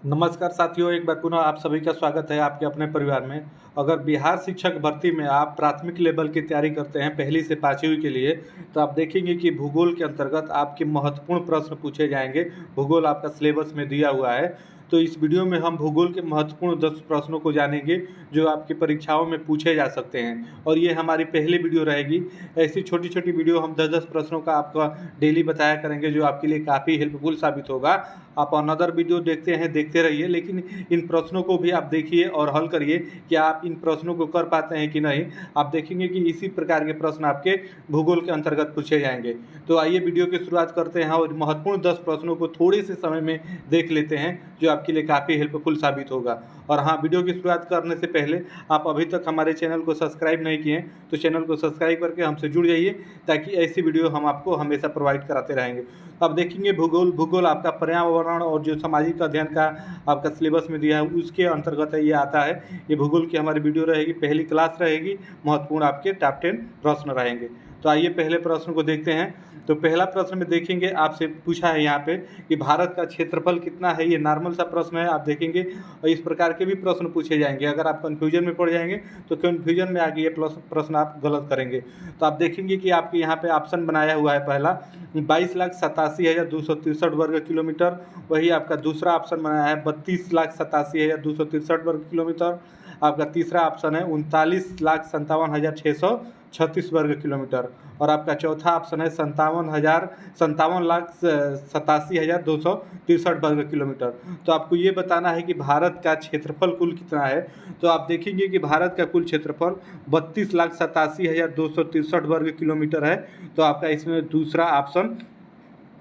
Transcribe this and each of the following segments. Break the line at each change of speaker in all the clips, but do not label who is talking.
नमस्कार साथियों, एक बार पुनः आप सभी का स्वागत है आपके अपने परिवार में। अगर बिहार शिक्षक भर्ती में आप प्राथमिक लेवल की तैयारी करते हैं पहली से पाँचवीं के लिए, तो आप देखेंगे कि भूगोल के अंतर्गत आपके महत्वपूर्ण प्रश्न पूछे जाएंगे। भूगोल आपका सिलेबस में दिया हुआ है। तो इस वीडियो में हम भूगोल के महत्वपूर्ण 10 प्रश्नों को जानेंगे जो आपकी परीक्षाओं में पूछे जा सकते हैं, और ये हमारी पहली वीडियो रहेगी। ऐसी छोटी छोटी वीडियो हम 10-10 प्रश्नों का आपका डेली बताया करेंगे, जो आपके लिए काफ़ी हेल्पफुल साबित होगा। आप अनदर वीडियो देखते हैं, देखते रहिए, लेकिन इन प्रश्नों को भी आप देखिए और हल करिए कि आप इन प्रश्नों को कर पाते हैं कि नहीं। आप देखेंगे कि इसी प्रकार के प्रश्न आपके भूगोल के अंतर्गत पूछे जाएंगे। तो आइए वीडियो की शुरुआत करते हैं और महत्वपूर्ण 10 प्रश्नों को थोड़े से समय में देख लेते हैं, जो आपके लिए काफ़ी हेल्पफुल साबित होगा। और हाँ, वीडियो की शुरुआत करने से पहले आप अभी तक हमारे चैनल को सब्सक्राइब नहीं किए तो चैनल को सब्सक्राइब करके हमसे जुड़ जाइए, ताकि ऐसी वीडियो हम आपको हमेशा प्रोवाइड कराते रहेंगे। अब देखेंगे भूगोल आपका पर्यावरण और जो सामाजिक अध्ययन का आपका सिलेबस में दिया है उसके अंतर्गत ये आता है। ये भूगोल की हमारी वीडियो रहेगी, पहली क्लास रहेगी, महत्वपूर्ण आपके टॉप 10 प्रश्न रहेंगे। तो आइए पहले प्रश्न को देखते हैं। तो पहला प्रश्न में देखेंगे, आपसे पूछा है यहाँ पे कि भारत का क्षेत्रफल कितना है। ये नॉर्मल सा प्रश्न है, आप देखेंगे। और इस प्रकार के भी प्रश्न पूछे जाएंगे। अगर आप कन्फ्यूजन में पड़ जाएंगे तो कन्फ्यूजन में आगे ये प्रश्न आप गलत करेंगे। तो आप देखेंगे कि आपके यहाँ पे ऑप्शन बनाया हुआ है पहला 22,87,263 वर्ग किलोमीटर। वही आपका दूसरा ऑप्शन बनाया है 32,87,263 वर्ग किलोमीटर। आपका तीसरा ऑप्शन है 39,57,636 वर्ग किलोमीटर। और आपका चौथा ऑप्शन है 57,87,263 वर्ग किलोमीटर। तो आपको ये बताना है कि भारत का क्षेत्रफल कुल कितना है। तो आप देखेंगे कि भारत का कुल क्षेत्रफल 32,87,263 वर्ग किलोमीटर है। तो आपका इसमें दूसरा ऑप्शन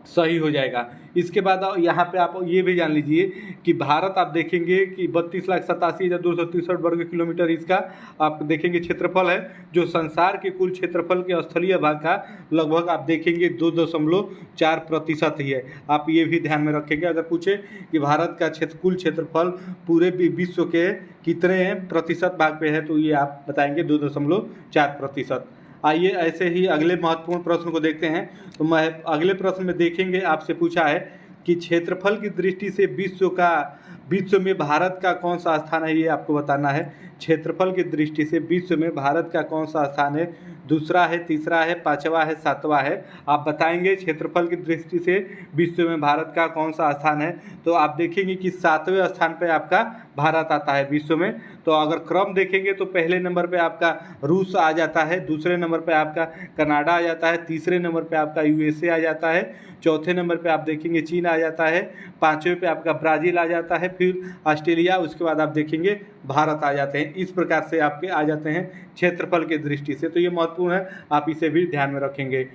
सही हो जाएगा। इसके बाद यहाँ पे आप ये भी जान लीजिए कि भारत आप देखेंगे कि 32,87,263 वर्ग किलोमीटर इसका आप देखेंगे क्षेत्रफल है, जो संसार के कुल क्षेत्रफल के स्थलीय भाग का लगभग आप देखेंगे 2.4% ही है। आप ये भी ध्यान में रखेंगे। अगर पूछे कि भारत का कुल क्षेत्रफल पूरे विश्व के कितने प्रतिशत भाग पे है, तो ये आप बताएंगे 2.4%। आइए ऐसे ही अगले महत्वपूर्ण प्रश्न को देखते हैं। तो मैं अगले प्रश्न में देखेंगे, आपसे पूछा है कि क्षेत्रफल की दृष्टि से विश्व में भारत का कौन सा स्थान है। ये आपको बताना है। क्षेत्रफल की दृष्टि से विश्व में भारत का कौन सा स्थान है। दूसरा है, तीसरा है, पांचवा है, सातवां है। आप बताएंगे क्षेत्रफल की दृष्टि से विश्व में भारत का कौन सा स्थान है। तो आप देखेंगे कि 7वें स्थान पे आपका भारत आता है विश्व में। तो अगर क्रम देखेंगे तो पहले नंबर पे आपका रूस आ जाता है, दूसरे नंबर पे आपका कनाडा आ जाता है, तीसरे नंबर पे आपका यूएसए आ जाता है, चौथे नंबर पे आप देखेंगे चीन आ जाता है, पाँचवें पे आपका ब्राज़ील आ जाता है, फिर ऑस्ट्रेलिया, उसके बाद आप देखेंगे भारत आ जाते हैं। इस प्रकार से आपके आ जाते हैं क्षेत्रफल की दृष्टि से। तो ये महत्वपूर्ण है, आप इसे भी ध्यान में रखेंगे।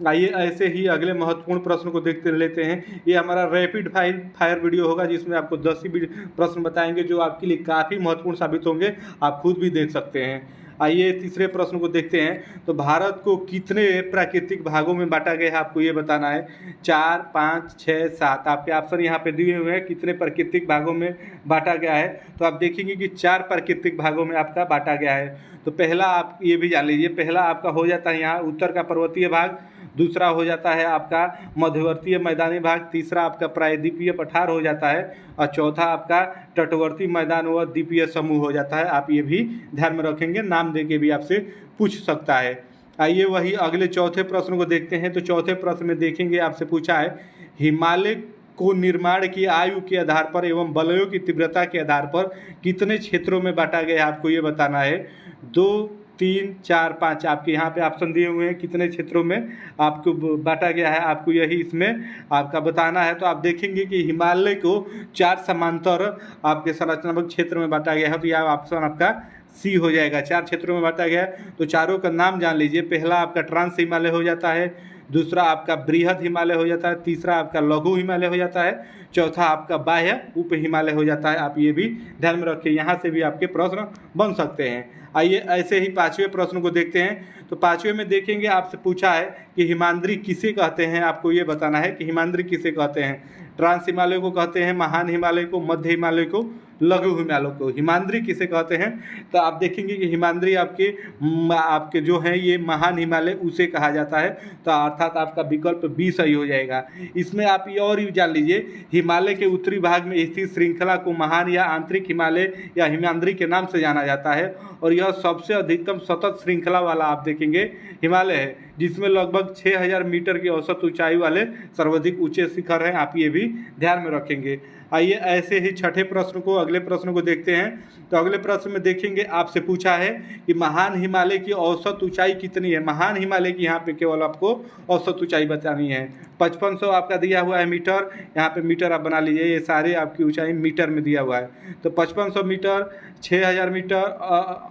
आइए ऐसे ही अगले महत्वपूर्ण प्रश्न को देखते लेते हैं। ये हमारा रैपिड फायर वीडियो होगा, जिसमें आपको 10 ही प्रश्न बताएंगे जो आपके लिए काफ़ी महत्वपूर्ण साबित होंगे। आप खुद भी देख सकते हैं। आइए तीसरे प्रश्न को देखते हैं। तो भारत को कितने प्राकृतिक भागों में बांटा गया है, आपको ये बताना है। 4, 5, 6, 7 आपके ऑप्शन यहाँ पे दिए हुए हैं, कितने प्राकृतिक भागों में बांटा गया है। तो आप देखेंगे कि 4 प्राकृतिक भागों में आपका बांटा गया है। तो पहला आप ये भी जान लीजिए, पहला आपका हो जाता है यहाँ उत्तर का पर्वतीय भाग, दूसरा हो जाता है आपका मध्यवर्तीय मैदानी भाग, तीसरा आपका प्रायद्वीपीय पठार हो जाता है, और चौथा आपका तटवर्ती मैदान व द्वीपीय समूह हो जाता है। आप ये भी ध्यान में रखेंगे, नाम दे के भी आपसे पूछ सकता है। आइए वही अगले चौथे प्रश्न को देखते हैं। तो चौथे प्रश्न में देखेंगे, आपसे पूछा है हिमालय को निर्माण की आयु के आधार पर एवं वलयों की तीव्रता के आधार पर कितने क्षेत्रों में बांटा गया है, आपको ये बताना है। 2, 3, 4, 5 आपके यहाँ पे ऑप्शन दिए हुए हैं, कितने क्षेत्रों में आपको बांटा गया है, आपको यही इसमें आपका बताना है। तो आप देखेंगे कि हिमालय को 4 समांतर आपके संरचनात्मक क्षेत्र में बांटा गया है। तो यह ऑप्शन आपका सी हो जाएगा, 4 क्षेत्रों में बांटा गया है। तो चारों का नाम जान लीजिए। पहला आपका ट्रांस हिमालय हो जाता है, दूसरा आपका बृहद हिमालय हो जाता है, तीसरा आपका लघु हिमालय हो जाता है, चौथा आपका बाह्य उप हिमालय हो जाता है। आप ये भी ध्यान में रखिए, यहाँ से भी आपके प्रश्न बन सकते हैं। आइए ऐसे ही 5वें प्रश्न को देखते हैं। तो 5वें में देखेंगे, आपसे पूछा है कि हिमाद्री किसे कहते हैं। आपको ये बताना है कि हिमाद्री किसे कहते हैं। ट्रांस हिमालय को कहते हैं, महान हिमालय को, मध्य हिमालय को, लघु हिमालय को। हिमाद्री किसे कहते हैं, तो आप देखेंगे कि हिमाद्री आपके जो है ये महान हिमालय उसे कहा जाता है। तो अर्थात आपका विकल्प बी सही हो जाएगा। इसमें आप ये और भी जान लीजिए, हिमालय के उत्तरी भाग में स्थित श्रृंखला को महान या आंतरिक हिमालय या हिमाद्री के नाम से जाना जाता है, और यह सबसे अधिकतम सतत श्रृंखला वाला आप देखेंगे हिमालय है, जिसमें लगभग 6000 मीटर की औसत ऊंचाई वाले सर्वाधिक ऊंचे शिखर हैं। आप ये भी ध्यान में रखेंगे। आइए ऐसे ही छठे प्रश्न को, अगले प्रश्न को देखते हैं। तो अगले प्रश्न में देखेंगे, आपसे पूछा है कि महान हिमालय की औसत ऊंचाई कितनी है। महान हिमालय की यहाँ पे केवल आपको औसत ऊंचाई बतानी है। 5500 आपका दिया हुआ है मीटर, यहाँ पे मीटर आप बना लीजिए, ये सारे आपकी ऊंचाई मीटर में दिया हुआ है। तो 5500 मीटर, 6000 मीटर,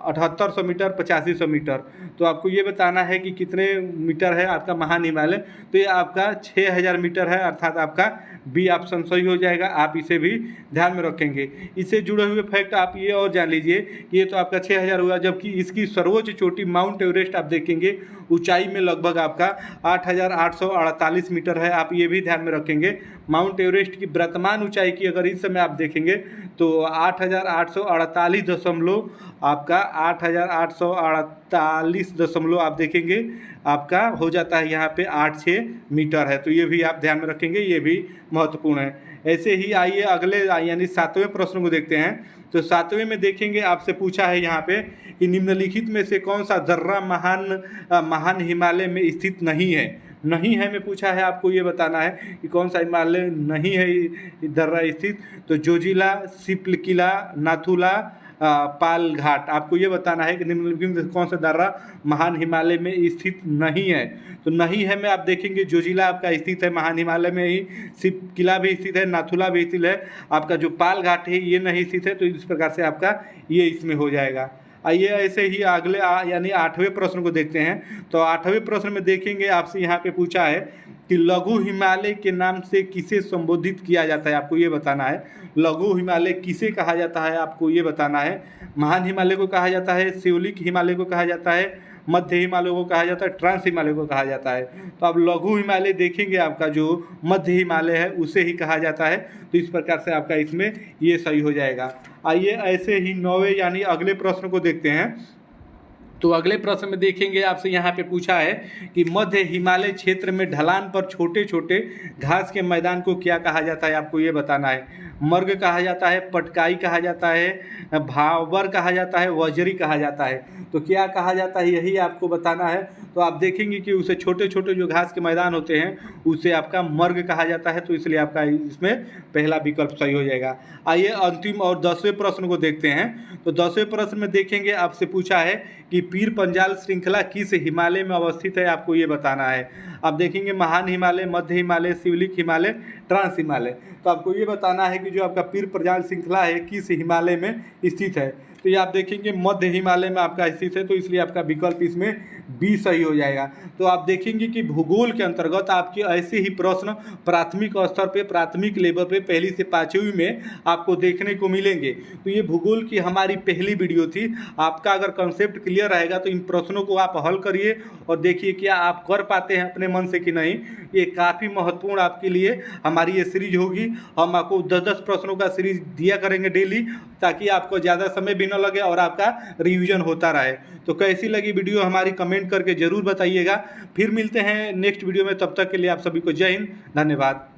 7800 मीटर, 8500 मीटर। तो आपको ये बताना है कि कितने मीटर है आपका महान हिमालय। तो ये आपका 6000 मीटर है, अर्थात आपका बी ऑप्शन सही हो जाएगा। आप इसे भी ध्यान में रखेंगे। इससे जुड़े हुए फैक्ट आप ये और जान लीजिए कि ये तो आपका 6000 हुआ, जबकि इसकी सर्वोच्च चोटी माउंट एवरेस्ट आप देखेंगे ऊंचाई में लगभग आपका 8848 मीटर है। आप ये भी ध्यान में रखेंगे। माउंट एवरेस्ट की वर्तमान ऊंचाई की अगर इस समय आप देखेंगे तो 8848 दशमलव आपका 8848 दशमलव आप देखेंगे आपका हो जाता है यहाँ पे 86 मीटर है। तो ये भी आप ध्यान में रखेंगे, ये भी महत्वपूर्ण है। ऐसे ही आइए अगले यानी 7वें प्रश्न को देखते हैं। तो 7वें में देखेंगे, आपसे पूछा है यहाँ पे कि निम्नलिखित में से कौन सा दर्रा महान हिमालय में स्थित नहीं है। नहीं है में पूछा है, आपको ये बताना है कि कौन सा हिमालय नहीं है दर्रा स्थित। तो जोजिला, सिपलिकिला, नाथुला, पाल घाट, आपको ये बताना है कि निम्नलिखित में कौन सा दर्रा महान हिमालय में स्थित नहीं है। तो नहीं है में आप देखेंगे जोजिला आपका स्थित है महान हिमालय में ही, सिपकिला भी स्थित है, नाथुला भी स्थित है, आपका जो पाल घाट है ये नहीं स्थित है। तो इस प्रकार से आपका ये इसमें हो जाएगा। आइए ऐसे ही अगले यानी 8वें प्रश्न को देखते हैं। तो 8वें प्रश्न में देखेंगे, आपसे यहाँ पे पूछा है कि लघु हिमालय के नाम से किसे संबोधित किया जाता है। आपको ये बताना है लघु हिमालय किसे कहा जाता है, आपको ये बताना है। महान हिमालय को कहा जाता है, शिवलिक हिमालय को कहा जाता है, मध्य हिमालय को कहा जाता है, ट्रांस हिमालय को कहा जाता है। तो आप लघु हिमालय देखेंगे, आपका जो मध्य हिमालय है उसे ही कहा जाता है। तो इस प्रकार से आपका इसमें ये सही हो जाएगा। आइए ऐसे ही 9वें यानी अगले प्रश्न को देखते हैं। तो अगले प्रश्न में देखेंगे, आपसे यहाँ पे पूछा है कि मध्य हिमालय क्षेत्र में ढलान पर छोटे छोटे घास के मैदान को क्या कहा जाता है। आपको ये बताना है। मर्ग कहा जाता है, पटकाई कहा जाता है, भावर कहा जाता है, वजरी कहा जाता है। तो क्या कहा जाता है यही आपको बताना है। तो आप देखेंगे कि उसे छोटे छोटे जो घास के मैदान होते हैं उसे आपका मर्ग कहा जाता है। तो इसलिए आपका इसमें पहला विकल्प सही हो जाएगा। आइए अंतिम और 10वें प्रश्न को देखते हैं। तो 10वें प्रश्न में देखेंगे, आपसे पूछा है कि पीर पंजाल श्रृंखला किस हिमालय में अवस्थित है। आपको ये बताना है। आप देखेंगे महान हिमालय, मध्य हिमालय, शिवलिक हिमालय, ट्रांस हिमालय। तो आपको ये बताना है कि जो आपका पीर पंजाल श्रृंखला है किस हिमालय में स्थित है। तो ये आप देखेंगे मध्य हिमालय में आपका स्थित है। तो इसलिए आपका विकल्प इसमें बी सही हो जाएगा। तो आप देखेंगे कि भूगोल के अंतर्गत आपके ऐसे ही प्रश्न प्राथमिक स्तर पे, प्राथमिक लेवल पे 1ली से 5वीं में आपको देखने को मिलेंगे। तो ये भूगोल की हमारी पहली वीडियो थी। आपका अगर कंसेप्ट क्लियर रहेगा तो इन प्रश्नों को आप हल करिए और देखिए क्या आप कर पाते हैं अपने मन से कि नहीं। ये काफ़ी महत्वपूर्ण आपके लिए हमारी ये सीरीज होगी। हम आपको 10-10 प्रश्नों का सीरीज दिया करेंगे डेली, ताकि आपको ज़्यादा समय भी न लगे और आपका रिवीजन होता रहे। तो कैसी लगी वीडियो हमारी कमेंट करके ज़रूर बताइएगा। फिर मिलते हैं नेक्स्ट वीडियो में, तब तक के लिए आप सभी को जय हिंद, धन्यवाद।